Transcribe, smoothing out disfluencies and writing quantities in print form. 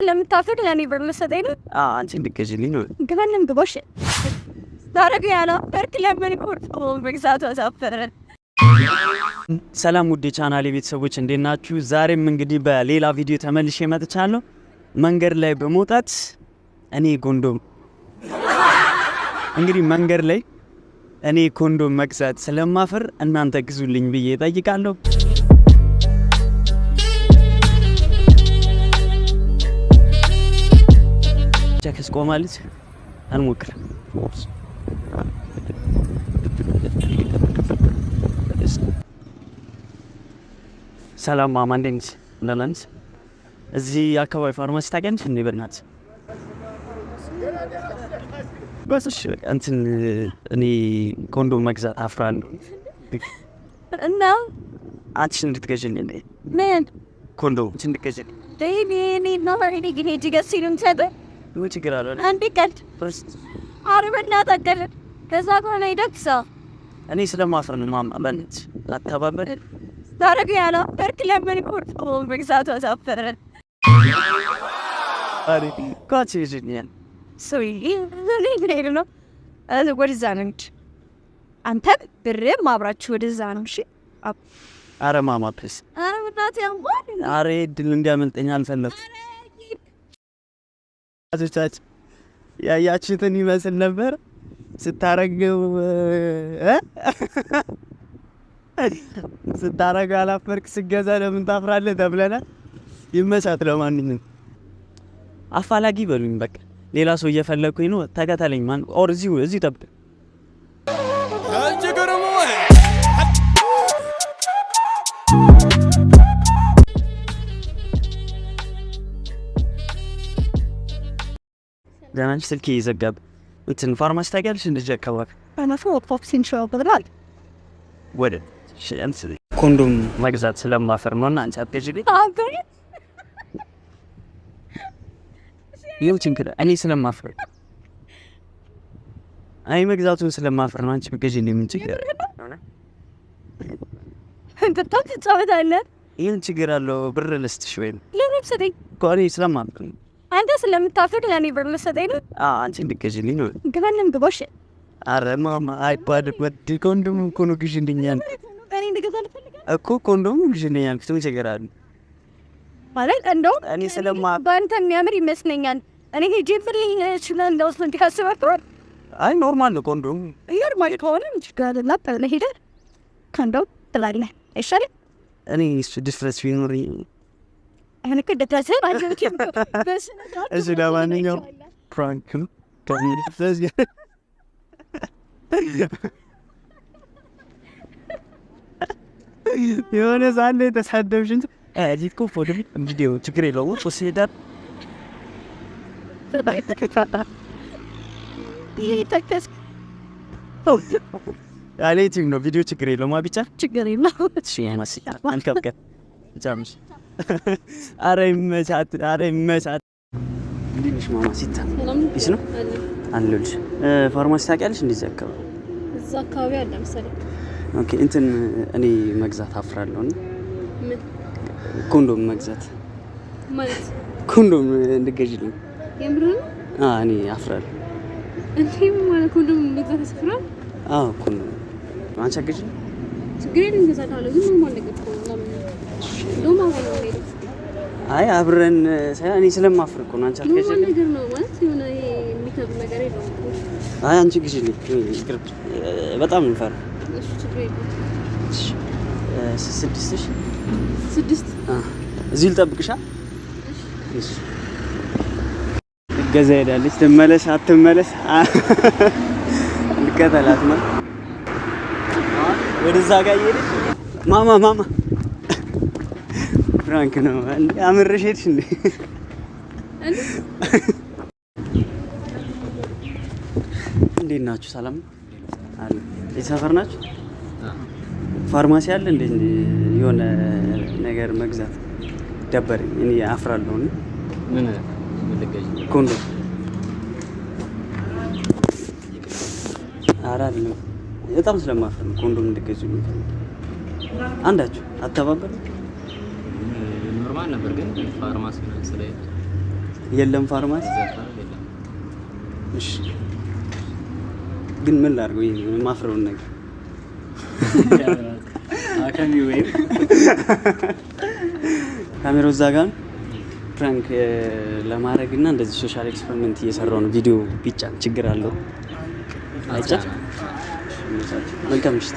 ለምታፈር ለኔ ብር ልሰጠኝ ነው? አንቺ እንድትገዢልኝ ነው። ግበንም ግቦሽ ታረግ ያለው በርክ ለምን ኮርት በግዛቱ አሳፈረ። ሰላም ውድ ቻናሌ ቤተሰቦች እንዴት ናችሁ? ዛሬም እንግዲህ በሌላ ቪዲዮ ተመልሼ መጥቻለሁ። መንገድ ላይ በመውጣት እኔ ኮንዶም እንግዲህ መንገድ ላይ እኔ ኮንዶም መግዛት ስለማፈር እናንተ ግዙልኝ ብዬ እጠይቃለሁ። ቸክስ ቆማለች አንሞክር ሰላም ማማ እንዴት ነሽ? ለላንስ እዚህ አካባቢ ፋርማሲ ታገኝሽ እንዴ? በእናትሽ በስሽ እንትን እኔ ኮንዶም መግዛት አፍራለሁ እና አንቺ እንድትገዢልኝ እንዴ? ምን ኮንዶም አንቺ እንድትገዢልኝ ዴኒ ነው ባሪ ግን እጅገሲሉም ሰበ ምን ችግር አለው? አንዴ ቀልድ አረበና ታገረ ከዛ ከሆነ ይደክሳ እኔ ስለማፍር ነው ማማ በእናትሽ አታባበል ታረግ ያለው በርክ ለምን ኮርት በግዛቱ አሳፈረ። አሪ ካቺ ይዝኛል ሶሪ ይሄ ነው ወደዛ ነው አንተ ብር ማብራችሁ ወደዛ ነው። እሺ አረ ማማ ፕሊዝ አረ እናት ያንጓል አረ ድል እንዲያመልጠኝ አልፈለኩም። አዘቻች ያያችሁትን ይመስል ነበር ስታረገው ስታረገው አላፈርክ ስገዛ ለምን ታፍራለህ ተብለናል። ይመቻት። ለማንኛውም አፋላጊ በሉኝ በቃ ሌላ ሰው እየፈለኩኝ ነው። ተከተለኝ ማን ኦር እዚህ ጠብቅ ዳናንች ስልክ ይዘጋብ እንትን ፋርማሲ ታውቂያለሽ? እንደዚህ አካባቢ ባናፈው ፖፕሲን ሾው ብለናል። ወደ ሸንስ ኮንዶም መግዛት ስለማፈር ነውና አንቺ አትገዢልኝ። አገሬ ይኸው ችግር እኔ ስለማፈር አይ መግዛቱን ስለማፈር ነው። አንቺ ብትገዢልኝ ምን ችግር እንት ታውቃለህ? ይሄን ችግር አለው። ብር ልስጥሽ ወይ ለነፍሰኝ ኮኔ ስለማፈር አንተ ስለምታፈር ለኔ ብር ልሰጠኝ ነው? አንቺ እንድትገዢልኝ ነው። ግበንም ግቦሽ አረ ማማ አይባድ ወድ ኮንዶም እኮ ነው ግዢልኝ እኔ እንደገዛል ፈልጋለሁ እኮ ኮንዶም ግዢልኝ ምን ችግር አለ ማለት እንደው እኔ ስለማ ባንተ የሚያምር ይመስለኛል። እኔ ሄጄ ብልኝ ይችላል እንደው ስንት ያስባል። አይ ኖርማል ነው ኮንዶም ኖርማል ከሆነ ችግር አለ። ሄደ ከንደው ትላለህ አይሻልም? እኔ ድፍረት ቢኖረኝ እኔ ከደታሰ ባንተ በስ እሺ ለማንኛውም ፕራንክ ነው ከዚህ የሆነ ዛሬ ተሳደብሽ እንጂ እኮ ፎቶ ቪዲዮ ችግር የለውም። ወስደህ ያሌቲንግ ነው ቪዲዮ ችግር የለውም። ብቻ ችግር የለውም። እሺ ያማስ አንከብከብ ጃምሽ አረ ይመቻት እንዴሽ ማማ ሲታ እሺ ነው አለልሽ ፋርማሲ ታውቂያለሽ? እንደዚህ አካባቢ እዛ አካባቢ አለ መሰለኝ። ኦኬ እንትን እኔ መግዛት አፍራለሁ እና ምን ኮንዶም መግዛት ማለት ኮንዶም እንድትገዢልኝ የምር ነው? እኔ አፍራለሁ። እንዴ ማለት ኮንዶም መግዛት አፍራለሁ? ኮንዶም አንቺ አትገዢልኝ? ችግር የለም ገዛታለሁ። ግን ምን ማለት ነው? ዶማ ነው ነው አይ አብረን እኔ ስለማፍር እኮ ነው። አንቺ አትገዢልኝ ነገር ነው ማለት የሆነ የሚከብድ ነገር የለውም። አይ አንቺ ግዢልኝ ስክሪፕት በጣም እንፈራ። እሺ ችግር የለም። ስድስት እዚህ ልጠብቅሻ። እሺ ገዛ ሄዳለች። ትመለስ አትመለስ ልከተላት ነው ወደዛ ጋር እየሄደች ማማ ፍራንክ ነው እንዴ? አምርሽ ሄድሽ እንዴ? እንዴት ናችሁ? ሰላም አለ። ሰፈር ናችሁ? ፋርማሲ አለ እንዴ? የሆነ ነገር መግዛት ደበረኝ። እኔ አፍራለሁ። ምን ልገኝ? ኮንዶም አራል በጣም ስለማፈር ነው ኮንዶም እንድገዙኝ። አንዳችሁ አተባበሩ ኖርማል ነበር ግን ፋርማሲ ነው ስለዚህ የለም ፋርማሲ። እሺ ግን ምን ላድርገው? ይሄ ማፍረውን ነገር አካሚ ወይ ካሜራው እዛ ጋር ፕራንክ ለማድረግ እና እንደዚህ ሶሻል ኤክስፐሪመንት እየሰራው ነው። ቪዲዮ ቢጫን ችግር አለው? አይጫ መልካም ምሽት።